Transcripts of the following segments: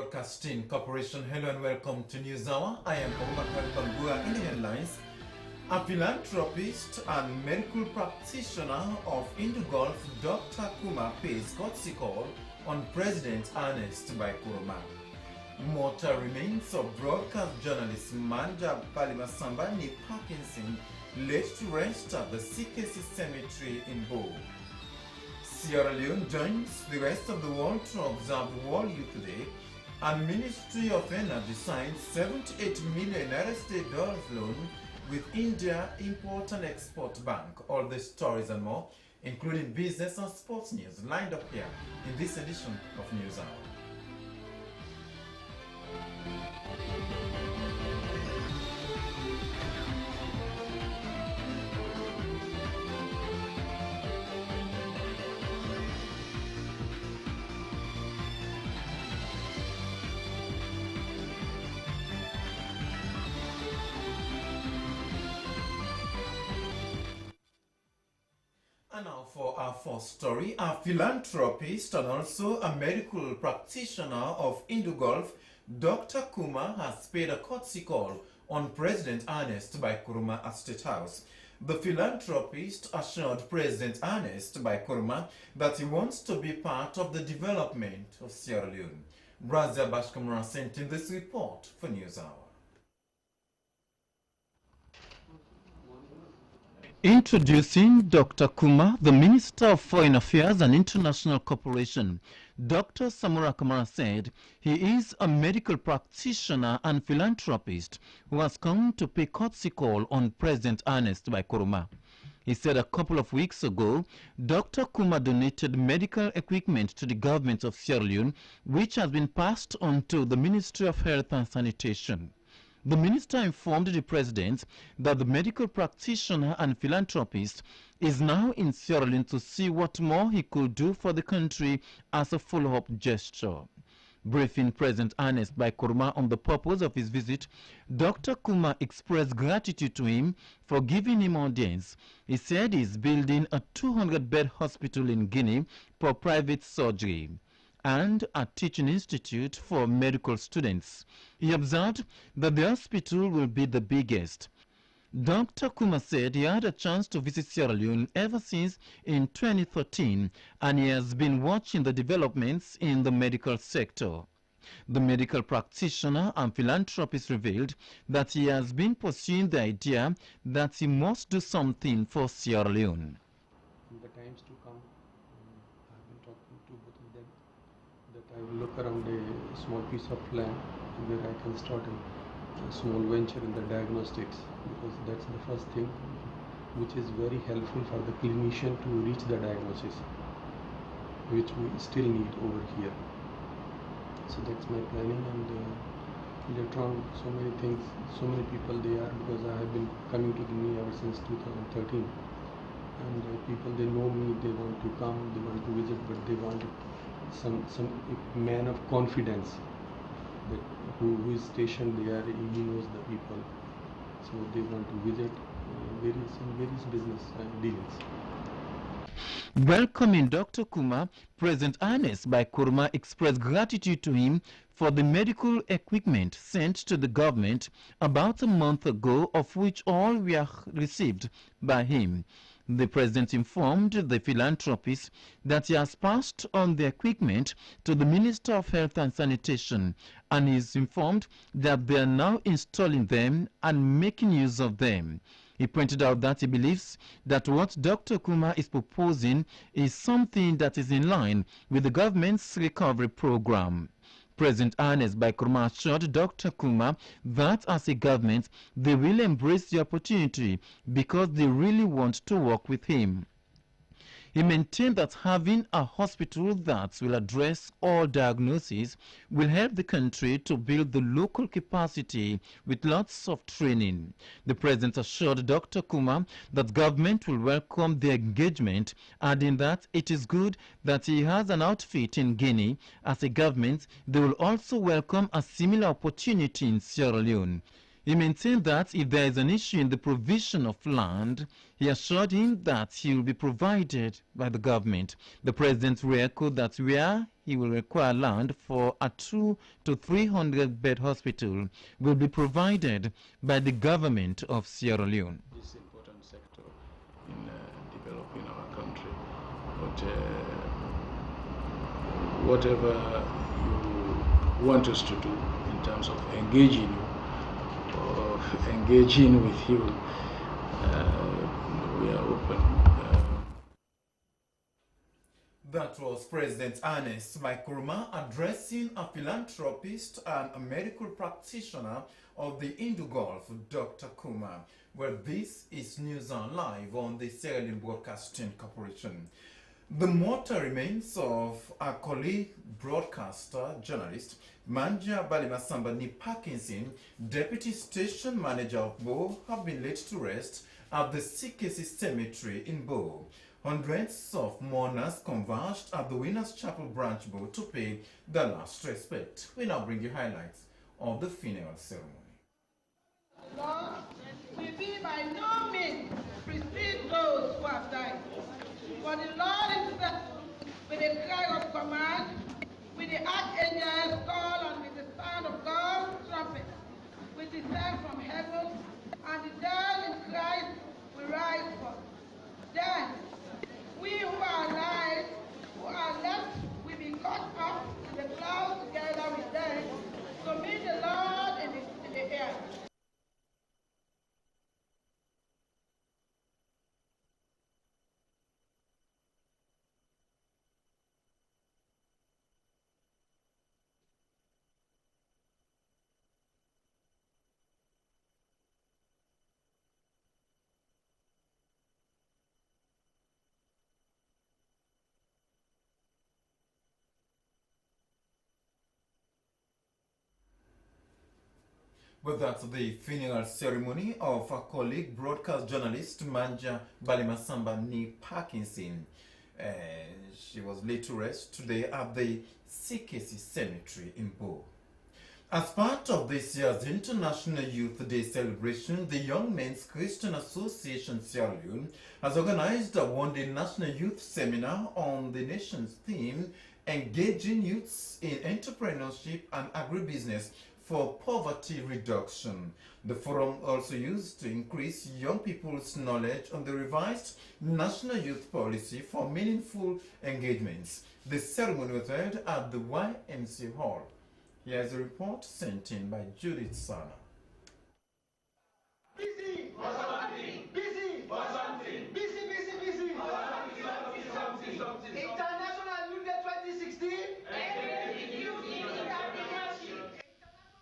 Broadcasting Corporation. Hello and welcome to News Hour. I am Bangura in the headlines. A philanthropist and medical practitioner of Indo-Gulf, Dr. Kuma, pays courtesy call on President Ernest by Kuruma. Mortal remains of broadcast journalist Manja Palimasamba Ni Parkinson laid to rest at the CKC Cemetery in Bo. Sierra Leone joins the rest of the world to observe World Youth Day, and Ministry of Energy signed $78 million loan with India Import and Export Bank. All the stories and more, including business and sports news, lined up here in this edition of News Hour. And now for our first story, a philanthropist and also a medical practitioner of Indo-Gulf, Dr. Kuma, has paid a courtesy call on President Ernest by Kuruma at State House. The philanthropist assured President Ernest by Kuruma that he wants to be part of the development of Sierra Leone. Brazil Kamara sent in this report for News Hour. Introducing Dr. Kuma, the Minister of Foreign Affairs and International Cooperation, Dr. SAMURA KAMARA said he is a medical practitioner and philanthropist who has come to pay courtesy call on President Ernest by Kuruma. He said a couple of weeks ago, Dr. Kuma donated medical equipment to the government of Sierra Leone, which has been passed on to the Ministry of Health and Sanitation. The minister informed the president that the medical practitioner and philanthropist is now in Sierra Leone to see what more he could do for the country as a follow-up gesture. Briefing President Ernest by Kuruma on the purpose of his visit, Dr. Kuma expressed gratitude to him for giving him audience. He said he is building a 200-bed hospital in Guinea for private surgery and a teaching institute for medical students. He observed that the hospital will be the biggest. Dr. Kuma said he had a chance to visit Sierra Leone ever since in 2013, and he has been watching the developments in the medical sector. The medical practitioner and philanthropist revealed that he has been pursuing the idea that he must do something for Sierra Leone. In the times to come, I've been talking to both of them that I will look around a small piece of land where I can start a small venture in the diagnostics, because that's the first thing which is very helpful for the clinician to reach the diagnosis, which we still need over here. So that's my planning, and later on so many things, so many people they are, because I have been coming to Guinea ever since 2013, and people, they know me, they want to come, they want to visit, but they want some man of confidence, that who is stationed there, he knows the people, so they want to visit various business dealings. Welcoming Dr. Kuma, President Ernest by Kuruma expressed gratitude to him for the medical equipment sent to the government about a month ago, of which all were received by him. The president informed the philanthropist that he has passed on the equipment to the Minister of Health and Sanitation, and he is informed that they are now installing them and making use of them. He pointed out that he believes that what Dr. Kuma is proposing is something that is in line with the government's recovery program. President Ernest by Kuruma assured Dr. Kuma that as a government, they will embrace the opportunity because they really want to work with him. He maintained that having a hospital that will address all diagnoses will help the country to build the local capacity with lots of training. The president assured Dr. Kuma that government will welcome the engagement, adding that it is good that he has an outfit in Guinea. As a government, they will also welcome a similar opportunity in Sierra Leone. He maintained that if there is an issue in the provision of land, he assured him that he will be provided by the government. The president re-echoed that where he will require land for a 200 to 300 bed hospital will be provided by the government of Sierra Leone. This important sector in developing our country, but whatever you want us to do in terms of engaging you or engaging with you, we are open. That was President Ernest Nkuruma addressing a philanthropist and a medical practitioner of the Indo Gulf, Dr. KUMBA. Well, this is News On Live on the Sierra Leone Broadcasting Corporation. The mortal remains of our colleague broadcaster, journalist, Manja Balimasamba Ni Parkinson, deputy station manager of Bo, have been laid to rest at the CKC Cemetery in Bo. Hundreds of mourners converged at the Winners Chapel branch Bo to pay their last respect. We now bring you highlights of the funeral ceremony. Lord, we be by no means precede those who have died. For the Lord himself, with a cry of command, with the archangel's call and with the sound of God's trumpet, will descend from heaven, and the dead in Christ will rise forth. Then, we who are alive, who are left, will be caught up in the clouds together with them, to meet the Lord in the air. But that's the funeral ceremony of a colleague broadcast journalist Manja Balimasamba Ni Parkinson. She was laid to rest today at the CKC Cemetery in Bo. As part of this year's International Youth Day celebration, the Young Men's Christian Association Sierra Leone has organized a one-day National Youth Seminar on the nation's theme, Engaging Youths in Entrepreneurship and Agribusiness for Poverty Reduction. The forum also used to increase young people's knowledge on the revised National Youth Policy for meaningful engagements. The ceremony was held at the YMCA Hall. Here's a report sent in by Judith Sana. Busy for something. Busy for something. Busy, busy, busy. International Youth Day 2016.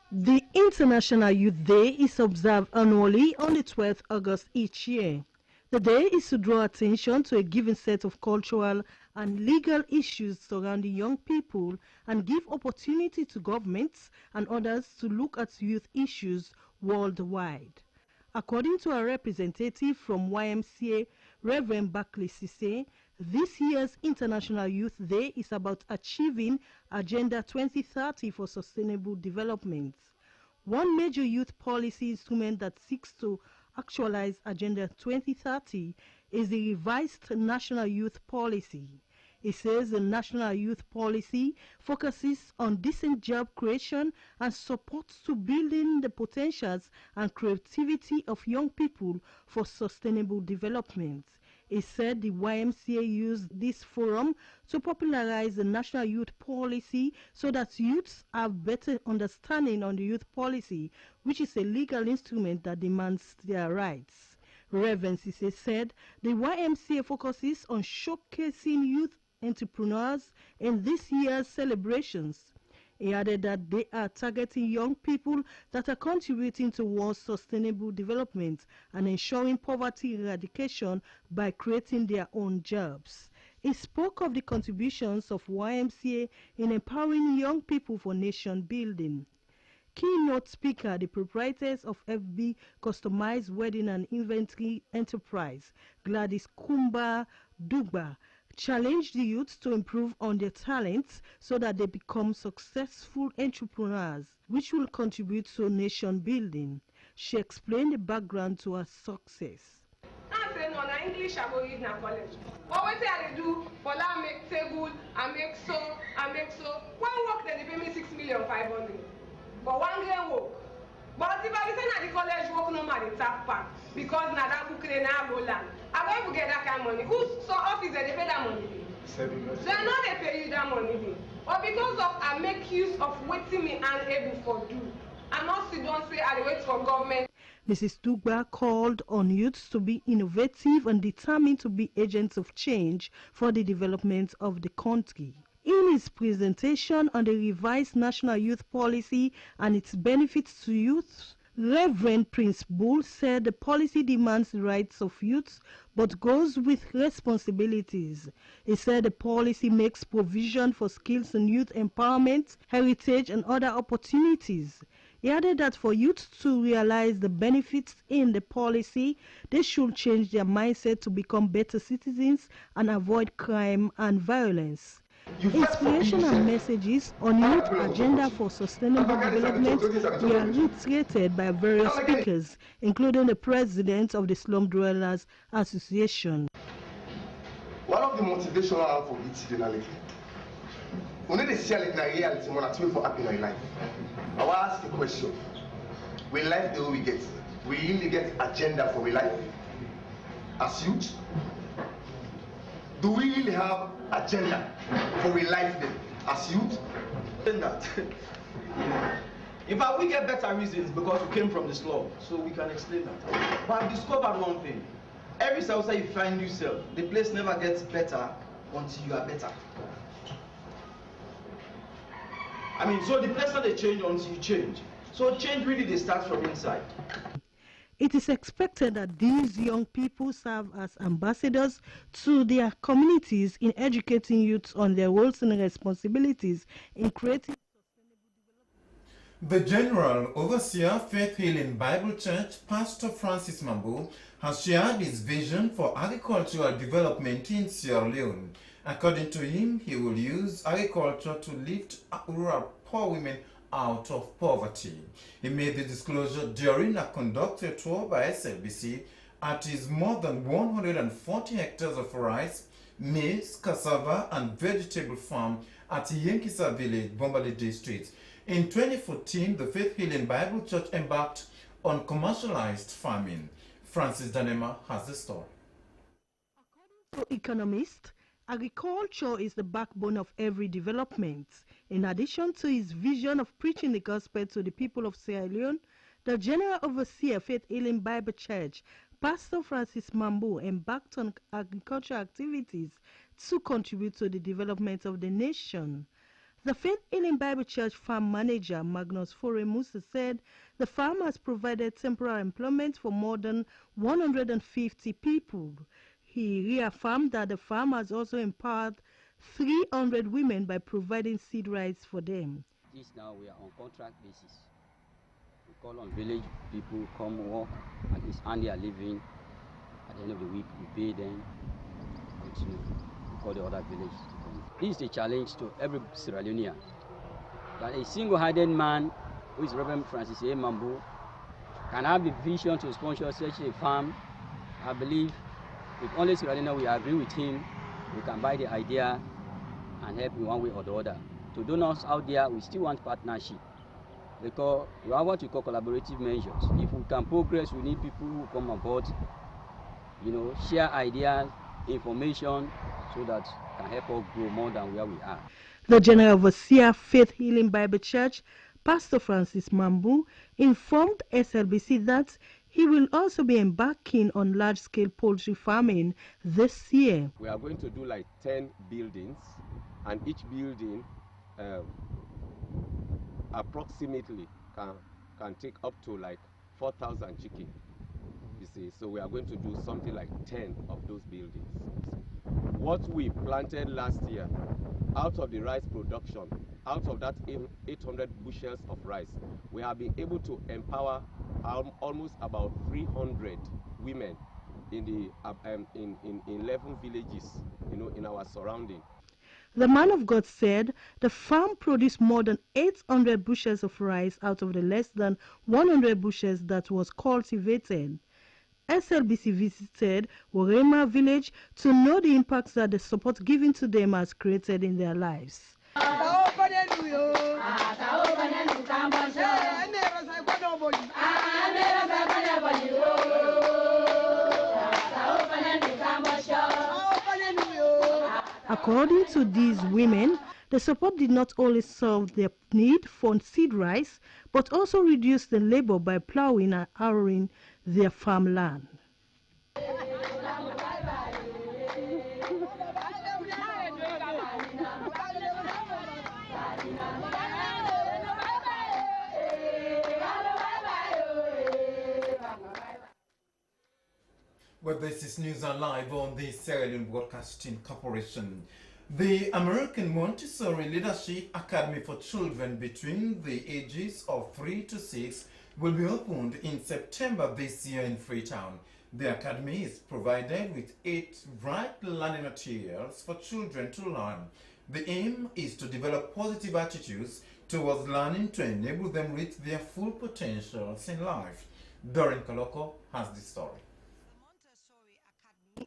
The International Youth Day is observed annually on the 12th August each year. The day is to draw attention to a given set of cultural and legal issues surrounding young people and give opportunity to governments and others to look at youth issues worldwide. According to a representative from YMCA, Reverend Bakar, this year's International Youth Day is about achieving Agenda 2030 for sustainable development. One major youth policy instrument that seeks to actualize Agenda 2030 is the revised National Youth Policy. It says the National Youth Policy focuses on decent job creation and supports to building the potentials and creativity of young people for sustainable development. It said the YMCA used this forum to popularize the National Youth Policy so that youths have better understanding on the youth policy, which is a legal instrument that demands their rights. Reverend Cisse said the YMCA focuses on showcasing youth entrepreneurs in this year's celebrations. He added that they are targeting young people that are contributing towards sustainable development and ensuring poverty eradication by creating their own jobs. He spoke of the contributions of YMCA in empowering young people for nation building. Keynote speaker, the proprietress of FB Customized Wedding and Inventory Enterprise, GLADYS DUGBA, challenged the youth to improve on their talents so that they become successful entrepreneurs, which will contribute to nation building. She explained the background to her success. As an one, na English I go read na college. But wetin I dey do? For that make table, I make so. One work they pay me 6,500,000. But one game work. But if I be say na the college work no man dey tap back because na that book dey na go land. I don't even get that kind of money. Who's so office they pay that money? They know they pay you that money. But because of I make use of waiting me and able for do. And also don't say I wait for government. Mrs. DUGBA called on youths to be innovative and determined to be agents of change for the development of the country. In his presentation on the revised National Youth Policy and its benefits to youth, Reverend Prince Bull said the policy demands the rights of youths but goes with responsibilities. He said the policy makes provision for skills and youth empowerment, heritage and other opportunities. He added that for youth to realize the benefits in the policy, they should change their mindset to become better citizens and avoid crime and violence. Inspirational messages on youth agenda for sustainable development were reiterated by various speakers, including the president of the Slum Dwellers Association. One of the motivations I have for it generally, we need to see it in reality more than for happy in life. I will ask a question. We life the way we get. We really get agenda for we life as youth. Do we really have agenda for we life then as youth? That. In fact, we get better reasons because we came from the slum, so we can explain that. But I've discovered one thing. Every South you find yourself, the place never gets better until you are better. I mean, so the place not they change until you change. So change really they start from inside. It is expected that these young people serve as ambassadors to their communities in educating youths on their roles and responsibilities in creating sustainable development. The General Overseer, Faith Healing Bible Church, Pastor Francis MAMBU, has shared his vision for agricultural development in Sierra Leone. According to him, he will use agriculture to lift rural poor women out of poverty. He made the disclosure during a conducted tour by SLBC at his more than 140 hectares of rice, maize, cassava and vegetable farm at Yenkisa Village, Bombali District. In 2014, the Faith Healing Bible Church embarked on commercialized farming. Francis Danema has the story. According to economists, agriculture is the backbone of every development. In addition to his vision of preaching the gospel to the people of Sierra Leone, the General Overseer Faith Healing Bible Church, Pastor Francis MAMBU, embarked on agricultural activities to contribute to the development of the nation. The Faith Healing Bible Church farm manager, Magnus Foremusa, said the farm has provided temporary employment for more than 150 people. He reaffirmed that the farm has also empowered 300 women by providing seed rights for them. This now we are on contract basis. We call on village people, come work, at least earn their living. At the end of the week, we pay them, continue. We call the other village to come. This is the challenge to every Sierra Leonean. That a single-handed man, who is Reverend Francis MAMBU, can have the vision to sponsor such a farm. I believe if only Sierra Leonean will agree with him, we can buy the idea and help in one way or the other. To donors out there, we still want partnership because we have what we call collaborative measures. If we can progress, we need people who come on board, share ideas, information, so that can help us grow more than where we are. The General Overseer Faith Healing Bible Church, Pastor Francis MAMBU, informed SLBC that he will also be embarking on large-scale poultry farming this year. We are going to do like 10 buildings, and each building approximately can take up to like 4,000 chicken. You see, so we are going to do something like 10 of those buildings. What we planted last year, out of the rice production, out of that 800 bushels of rice, we have been able to empower almost about 300 women in the in 11 villages, in our surrounding. The man of God said the farm produced more than 800 bushels of rice out of the less than 100 bushels that was cultivated. SLBC visited Warema village to know the impacts that the support given to them has created in their lives. According to these women, the support did not only solve their need for seed rice, but also reduced the labor by plowing and harrowing their farmland. Well, this is News Live on the Sierra Leone Broadcasting Corporation. The American Montessori Leadership Academy for Children between the ages of 3 to 6 will be opened in September this year in Freetown. The Academy is provided with 8 bright learning materials for children to learn. The aim is to develop positive attitudes towards learning to enable them reach their full potentials in life. Doreen Koloko has the story.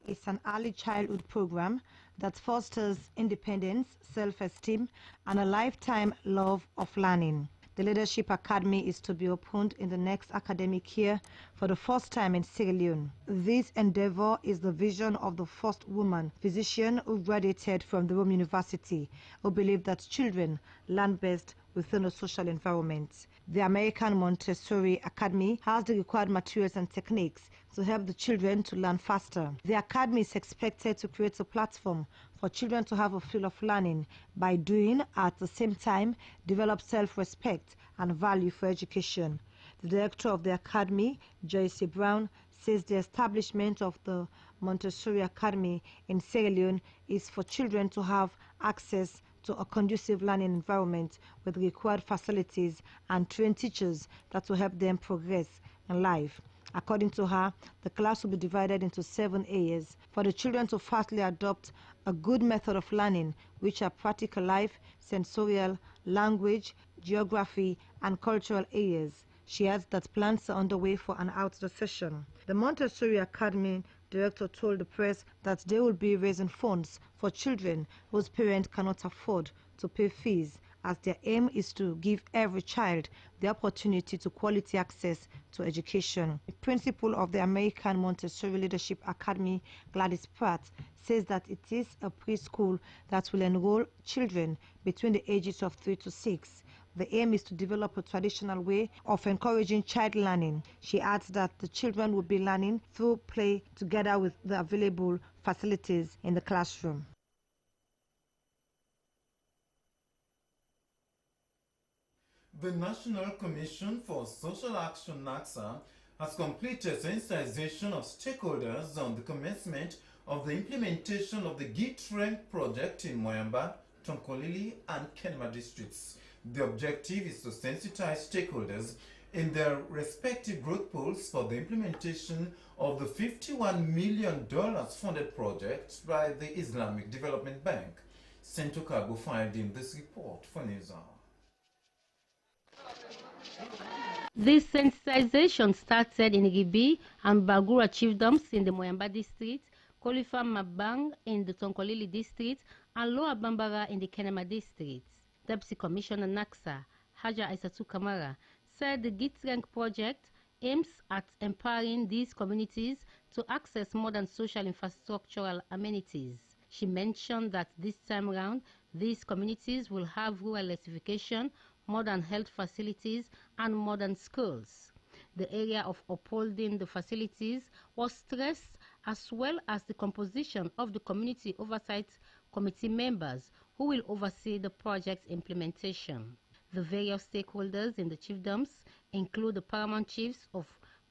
It's an early childhood program that fosters independence, self-esteem, and a lifetime love of learning. The Leadership Academy is to be opened in the next academic year for the first time in Sierra Leone. This endeavor is the vision of the first woman physician who graduated from the Rome University, who believed that children learn best within a social environment. The American Montessori Academy has the required materials and techniques to help the children to learn faster. The Academy is expected to create a platform for children to have a feel of learning by doing, at the same time, develop self-respect and value for education. The director of the Academy, Joyce Brown, says the establishment of the Montessori Academy in Sierra Leone is for children to have access to a conducive learning environment with required facilities and trained teachers that will help them progress in life. According to her, the class will be divided into 7 areas for the children to fastly adopt a good method of learning, which are practical life, sensorial, language, geography, and cultural areas. She adds that plans are underway for an outdoor session. The Montessori Academy director told the press that they will be raising funds for children whose parents cannot afford to pay fees, as their aim is to give every child the opportunity to quality access to education. The principal of the American Montessori Leadership Academy, GLADYS, says that it is a preschool that will enroll children between the ages of 3 to 6. The aim is to develop a traditional way of encouraging child learning. She adds that the children will be learning through play together with the available facilities in the classroom. The National Commission for Social Action, NACSA, has completed sensitization of stakeholders on the commencement of the implementation of the GITRENG project in Moyamba, Tonkolili, and Kenema districts. The objective is to sensitize stakeholders in their respective growth pools for the implementation of the $51 million funded project by the Islamic Development Bank. Sentokago filed in this report for NewsHour. This sensitization started in Gibi and Bangura chiefdoms in the Moyamba district, Kolifa Mabang in the Tonkolili district, and Lower Bambara in the Kenema district. Deputy Commissioner NACSA, Haja Aissatou Kamara, said the GITRENG project aims at empowering these communities to access modern social infrastructural amenities. She mentioned that this time around, these communities will have rural electrification, modern health facilities, and modern schools. The area of upholding the facilities was stressed, as well as the composition of the Community Oversight Committee members who will oversee the project's implementation. The various stakeholders in the chiefdoms include the paramount chiefs of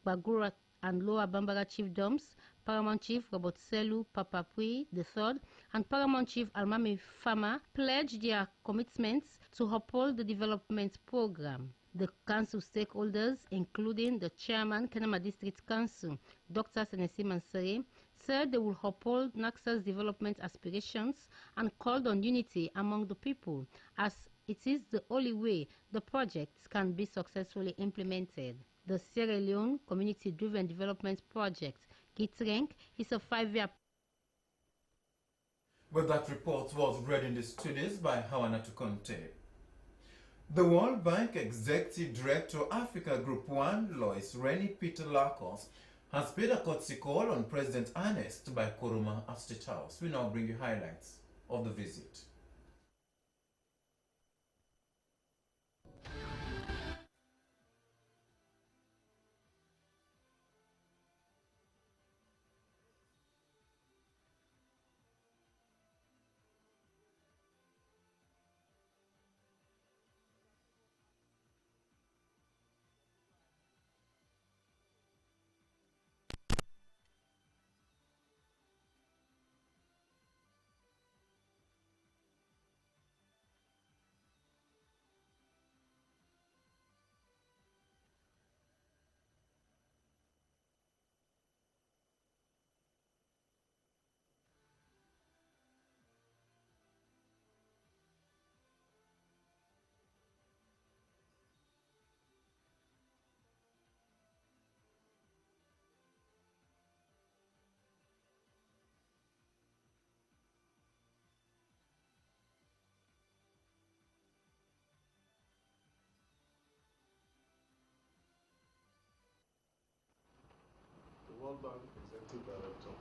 Bangura and Lower Bambara chiefdoms, Paramount Chief Robert Selu Papapui III, and Paramount Chief Almami Fama pledged their commitments to uphold the development program. The council stakeholders, including the chairman, Kenema District Council, Dr. Senesi Mansere, said they will uphold NACSA's development aspirations and called on unity among the people, as it is the only way the projects can be successfully implemented. The Sierra Leone Community-Driven Development Project, GITRENC, is a 5-year. Well, that report was read in the studios by Hawanatu Conte. The World Bank Executive Director Africa Group 1, Lois Rennie Peter Larkos, has paid a courtesy call on President Ernest by Koroma at State House. We now bring you highlights of the visit. World Bank Executive Director.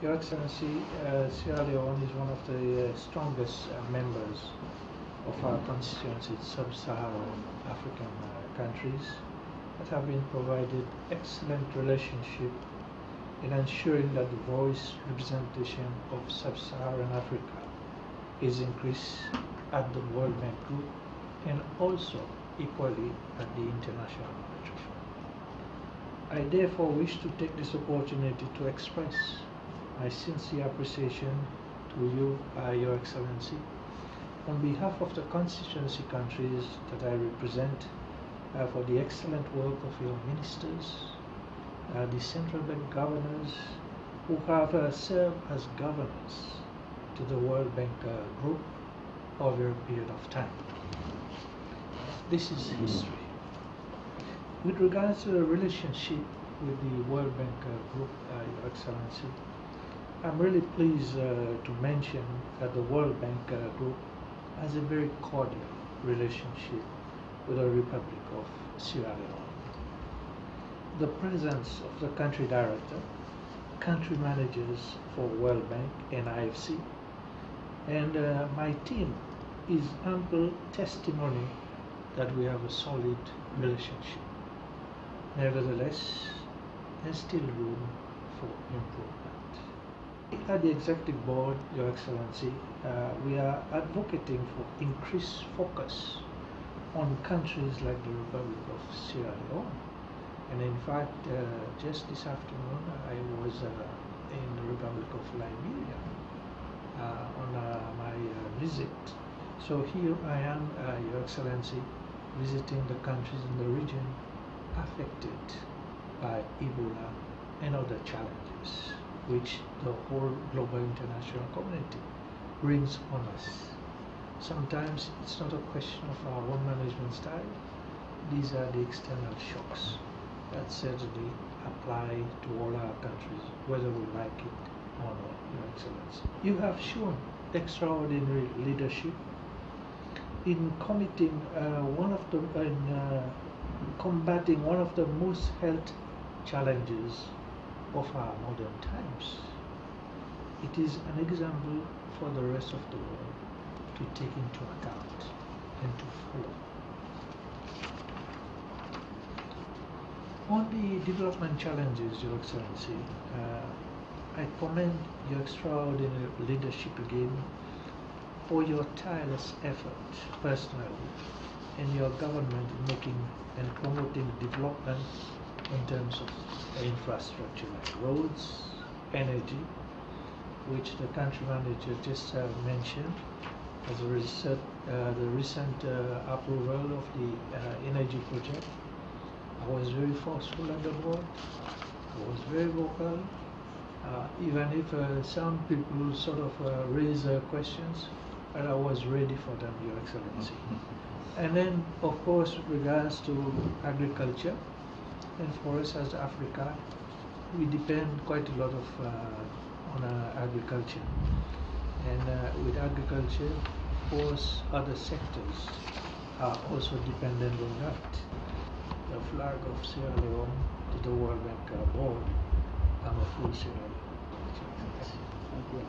Your Excellency, Sierra Leone is one of the strongest members of our constituency, sub-Saharan African countries that have been provided excellent relationship in ensuring that the voice representation of sub-Saharan Africa is increased at the World Bank Group and also equally at the International Monetary Fund. I therefore wish to take this opportunity to express my sincere appreciation to you, Your Excellency, on behalf of the constituency countries that I represent, for the excellent work of your ministers, the central bank governors who have served as governors to the World Bank Group over a period of time. This is history. With regards to the relationship with the World Bank Group, Your Excellency, I'm really pleased to mention that the World Bank Group has a very cordial relationship with the Republic of Sierra Leone. The presence of the country director, country managers for World Bank and IFC, and my team is ample testimony that we have a solid relationship. Nevertheless, there's still room for improvement. At the Executive Board, Your Excellency, we are advocating for increased focus on countries like the Republic of Sierra Leone. And in fact, just this afternoon, I was in the Republic of Liberia on my visit. So here I am, Your Excellency, visiting the countries in the region affected by Ebola and other challenges which the whole global international community brings on us. Sometimes it's not a question of our own management style. These are the external shocks that certainly apply to all our countries, whether we like it or not, Your Excellency. You have shown extraordinary leadership in combating one of the most health challenges of our modern times. It is an example for the rest of the world to take into account and to follow. On the development challenges, Your Excellency, I commend your extraordinary leadership again for your tireless effort personally and your government in making and promoting development in terms of infrastructure like roads, energy, which the country manager just mentioned as a result, the recent approval of the energy project. I was very forceful on the board. I was very vocal even if some people sort of raise questions, but I was ready for them, Your Excellency. And then, of course, regards to agriculture, and for us as Africa, we depend quite a lot of on agriculture. And with agriculture, of course, other sectors are also dependent on that. The flag of Sierra Leone to the World Bank board, I'm a full Sierra Leone. Thank you.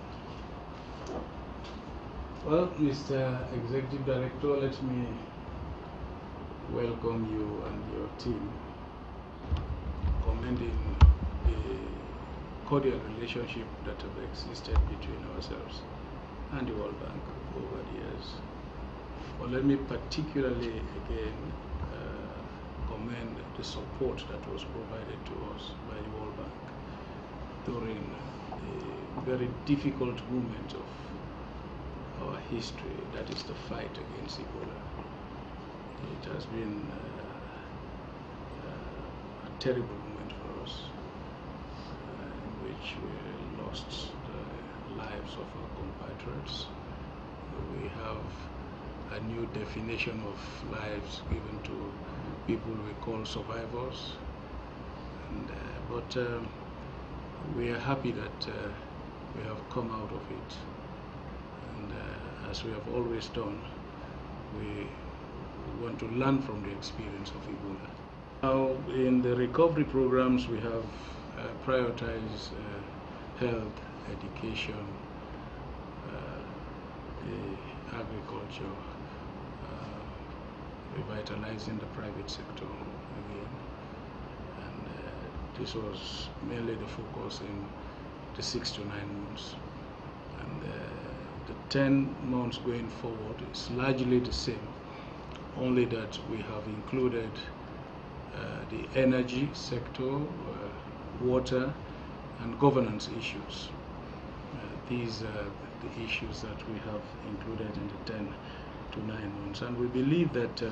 Well, Mr. Executive Director, let me welcome you and your team, commending the cordial relationship that have existed between ourselves and the World Bank over the years. But let me particularly again commend the support that was provided to us by the World Bank during a very difficult moment of our history, that is the fight against Ebola. It has been a terrible moment for us, in which we lost the lives of our compatriots. We have a new definition of lives given to people we call survivors. And, but we are happy that we have come out of it. And as we have always done, we want to learn from the experience of Ebola. Now, in the recovery programs, we have prioritized health, education, agriculture, revitalizing the private sector again. And this was mainly the focus in the 6 to 9 months. And the 10 months going forward is largely the same, only that we have included the energy sector, water, and governance issues. These are the issues that we have included in the 10 to 9 months. And we believe that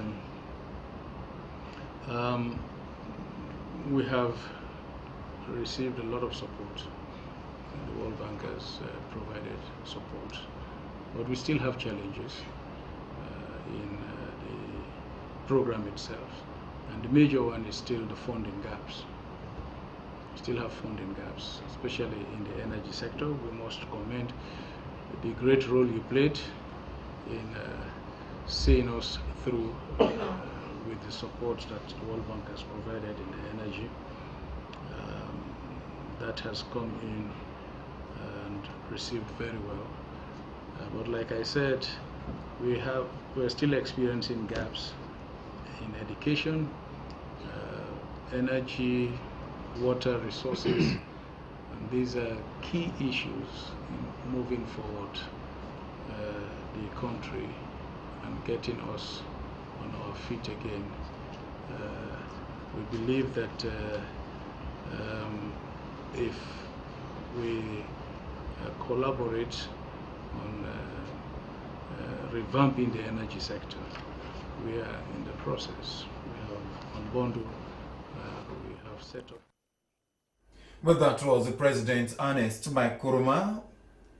we have received a lot of support. The World Bank has provided support. But we still have challenges in the program itself. And the major one is still the funding gaps. We still have funding gaps, especially in the energy sector. We must commend the great role you played in seeing us through with the support that the World Bank has provided in the energy. That has come in and received very well. But like I said, we're still experiencing gaps in education, energy, water resources, and these are key issues in moving forward the country and getting us on our feet again. We believe that if we collaborate on revamping the energy sector, we are in the process. We have on Bondo, we have set up. Well, that was the President Ernest Kuruma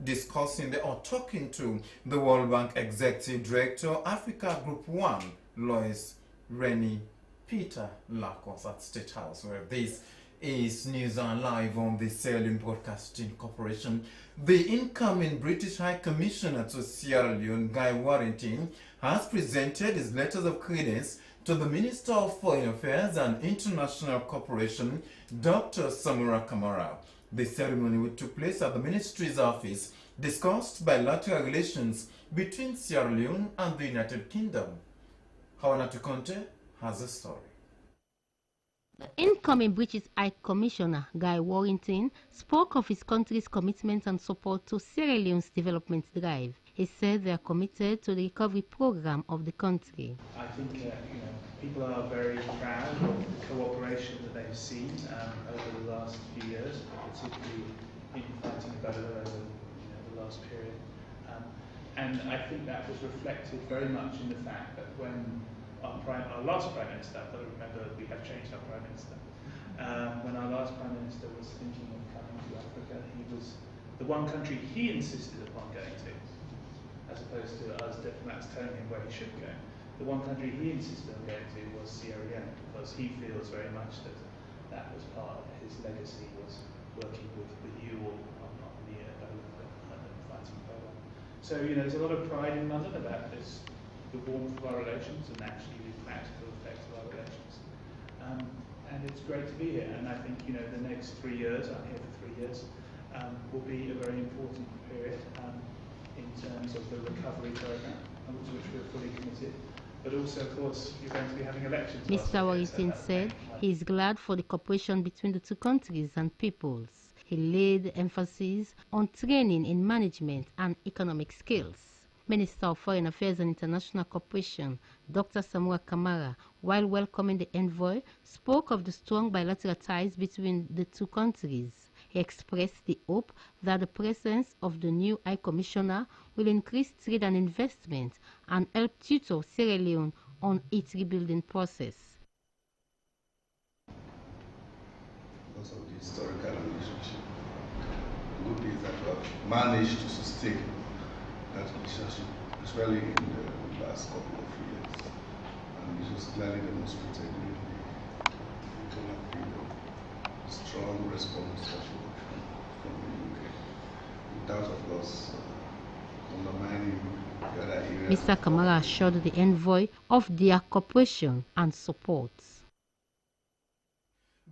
discussing or talking to the World Bank Executive Director, Africa Group 1, Lois Rennie Peter Lacos at State House, where this is News on Live on the Sierra Leone Broadcasting Corporation. The incoming British High Commissioner to Sierra Leone, Guy Warrington, has presented his letters of credence to the Minister of Foreign Affairs and International Cooperation, Dr. SAMURA KAMARA. The ceremony, which took place at the Ministry's office, discussed bilateral relations between Sierra Leone and the United Kingdom. Hawanatu Conte has a story. The incoming British High Commissioner, Guy Warrington, spoke of his country's commitment and support to Sierra Leone's development drive. He said they are committed to the recovery program of the country. I think people are very proud of the cooperation that they've seen over the last few years, particularly in fighting Ebola over the last period. And I think that was reflected very much in the fact that when our last Prime Minister, but remember we have changed our Prime Minister, When our last Prime Minister was thinking of coming to Africa, he was the one country he insisted upon going to, as opposed to us diplomats telling him where he should go. The one country he insisted on going to was Sierra Leone, because he feels very much that that was part of his legacy, was working with you all on the fighting Ebola. So, there's a lot of pride in London about this, the warmth of our relations and actually the practical effect of our relations. And it's great to be here. And I think, the next 3 years, I'm here for 3 years, will be a very important period in terms of the recovery programme, to which we're fully committed. But also, of course, you're going to be having elections. Mr. Warrington said he is glad for the cooperation between the two countries and peoples. He laid emphasis on training in management and economic skills. Minister of Foreign Affairs and International Cooperation, Dr. SAMURA KAMARA, while welcoming the envoy, spoke of the strong bilateral ties between the two countries. He expressed the hope that the presence of the new High Commissioner will increase trade and investment and help tutor Sierra Leone on its rebuilding process. Because of the historical relationship, the good is that we have managed to sustain that relationship, especially in the last couple of years. And this was clearly demonstrated in the strong response that we got from the UK. Without, of course, undermining the other areas. Mr. KAMARA assured the envoy of their cooperation and support.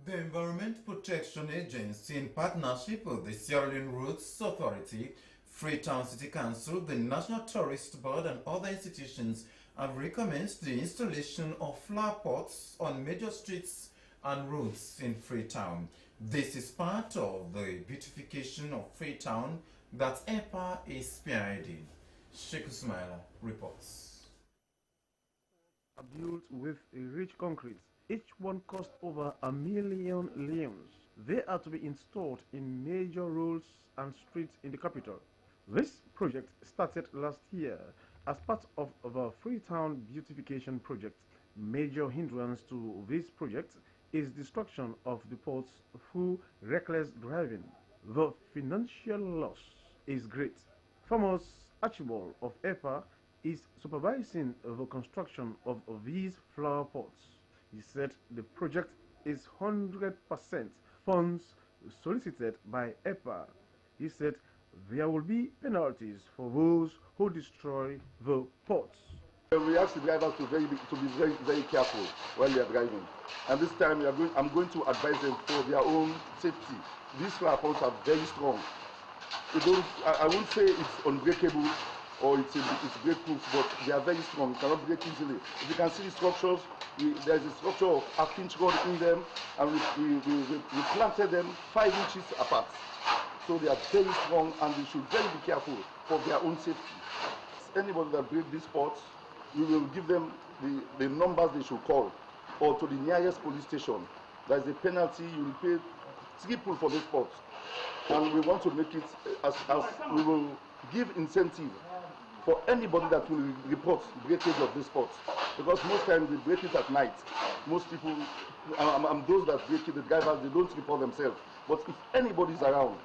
The Environment Protection Agency, in partnership with the Sierra Leone Roads Authority, Freetown City Council, the National Tourist Board and other institutions have recommenced the installation of flower pots on major streets and roads in Freetown. This is part of the beautification of Freetown that EPA is spearheading. Sheikh Ismaila reports. Built with a rich concrete. Each one cost over $1 million leones. They are to be installed in major roads and streets in the capital. This project started last year as part of the Freetown beautification project. Major hindrance to this project is destruction of the ports through reckless driving. The financial loss is great. Thomas Archibald of EPA is supervising the construction of these flower pots. He said the project is 100% funds solicited by EPA. He said there will be penalties for those who destroy the pots. We ask the drivers to be very careful while they are driving. And this time I'm going to advise them for their own safety. These flower pots are very strong. I won't say it's unbreakable or it's breakproof, but they are very strong. You cannot break easily. If you can see the structures, there's a structure of half-inch rod in them, and we planted them 5 inches apart. So they are very strong, and we should very be careful for their own safety. Anybody that breaks these pots, we will give them the numbers they should call, or to the nearest police station. There is a penalty. You will pay triple for these pots. And we want to make it as we will give incentive for anybody that will report breakage of these pots, because most times they break it at night. Most people, those that break it, the drivers, they don't report themselves. But if anybody is around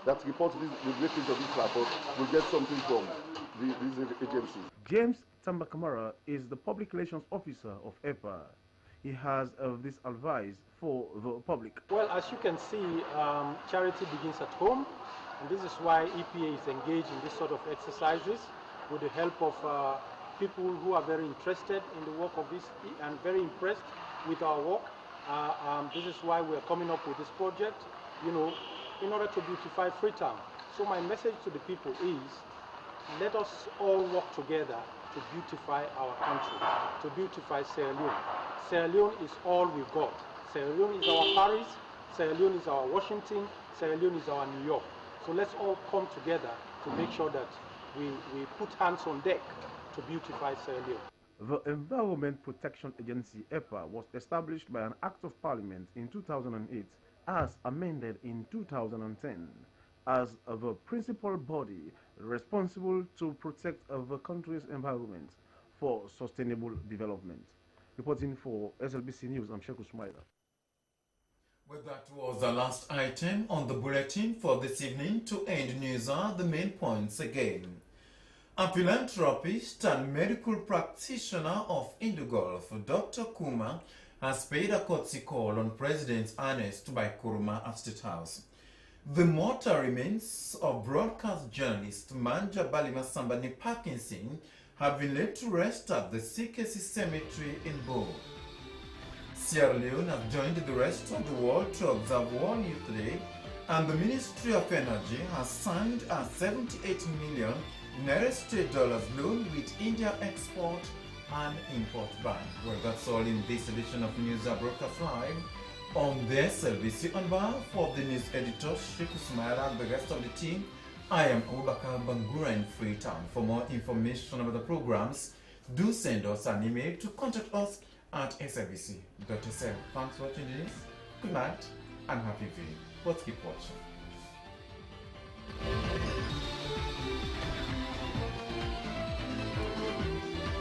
that reports the breakage of this flower pot, will get something from these agencies. James Kamara is the public relations officer of EPA. He has this advice for the public. Well, as you can see, charity begins at home, and this is why EPA is engaged in this sort of exercises with the help of people who are very interested in the work of this and very impressed with our work. This is why we are coming up with this project, in order to beautify Freetown. So my message to the people is, let us all work together to beautify our country, to beautify Sierra Leone. Sierra Leone is all we've got. Sierra Leone is our Paris, Sierra Leone is our Washington, Sierra Leone is our New York. So let's all come together to make sure that we put hands on deck to beautify Sierra Leone. The Environment Protection Agency, EPA, was established by an Act of Parliament in 2008, as amended in 2010, as the principal body responsible to protect the country's environment for sustainable development. Reporting for SLBC News, I'm Sheikh Ismaila. Well, that was the last item on the bulletin for this evening. To end news are the main points again. A philanthropist and medical practitioner of Indogolf, Dr. KUMBA, has paid a courtesy call on President Ernest Bai Koroma at State House. The mortal remains of broadcast journalist Manja Balima Sambani Parkinson have been laid to rest at the CKC Cemetery in Bo. Sierra Leone has joined the rest of the world to observe World Youth Day, and the Ministry of Energy has signed a $78 million loan with India Export and Import Bank. Well, that's all in this edition of News Broadcast Live on the SLBC. On behalf of the news editor, Sheikh Ismaila, and the rest of the team, I am Bakar, Bangura in Freetown. For more information about the programs, do send us an email to contact us at slbc.sl. Thanks for watching this. Good night and happy viewing. Let's keep watching.